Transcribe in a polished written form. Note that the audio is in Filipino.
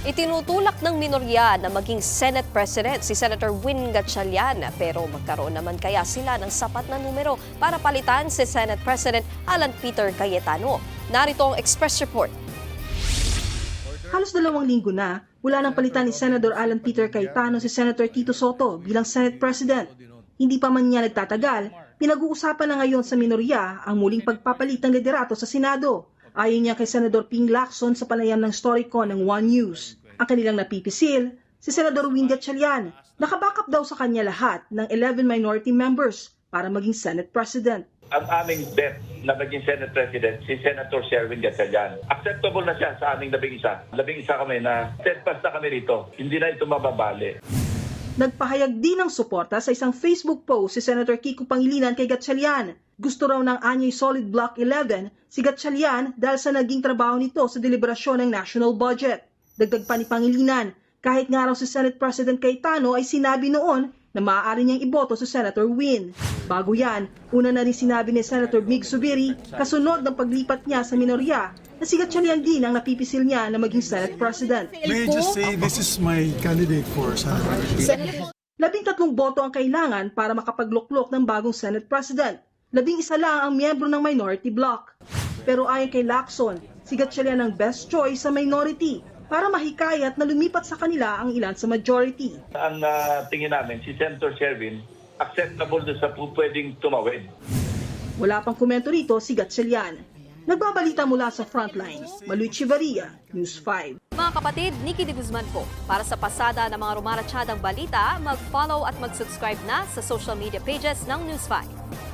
Itinutulak ng minorya na maging Senate President si Senator Win Gatchalian, pero magkaroon naman kaya sila ng sapat na numero para palitan si Senate President Alan Peter Cayetano. Narito ang Express Report. Halos 2 linggo na, wala nang palitan ni Senator Alan Peter Cayetano si Senator Tito Sotto bilang Senate President. Hindi pa man niya nagtatagal, pinag-uusapan na ngayon sa minorya ang muling pagpapalit ng liderato sa Senado. Ayon niya kay Senador Ping Lacson sa panayam ng Storycon ng One News. Ang kanilang napipisil, si Senador Win Gatchalian, nakabackup daw sa kanya lahat ng 11 minority members para maging Senate President. Ang aming bet na maging Senate President, si Senator Sherwin Gatchalian. Acceptable na siya sa aming 11. 11 kami na steadfast na kami rito. Hindi na ito mababali. Nagpahayag din ng suporta sa isang Facebook post si Senator Kiko Pangilinan kay Gatchalian. Gusto raw ng anyay Solid Block 11 si Gatchalian dahil sa naging trabaho nito sa deliberasyon ng national budget. Dagdag pa ni Pangilinan, kahit nga raw si Senate President Cayetano ay sinabi noon na maaari niyang iboto si Senator Win. Bago yan, una na rin sinabi ni Senator Mig Zubiri kasunod ng paglipat niya sa minorya na si Gatchalian din ang napipisil niya na maging Senate President. May I just say this is my candidate for Senate. 13 boto ang kailangan para makapagluklok ng bagong Senate President. 11 lang ang miyembro ng minority bloc. Pero ayon kay Lacson, si Gatchalian ang best choice sa minority para mahikayat na lumipat sa kanila ang ilan sa majority. Ang tingin namin, si Senator Sherwin, acceptable na sa pwedeng tumawid. Wala pang komento rito si Gatchalian. Nagbabalita mula sa Frontline, Maluy Chivarria, News 5. Mga kapatid, Nikki de Guzman po. Para sa pasada ng mga rumaratsyadang balita, mag-follow at mag-subscribe na sa social media pages ng News 5.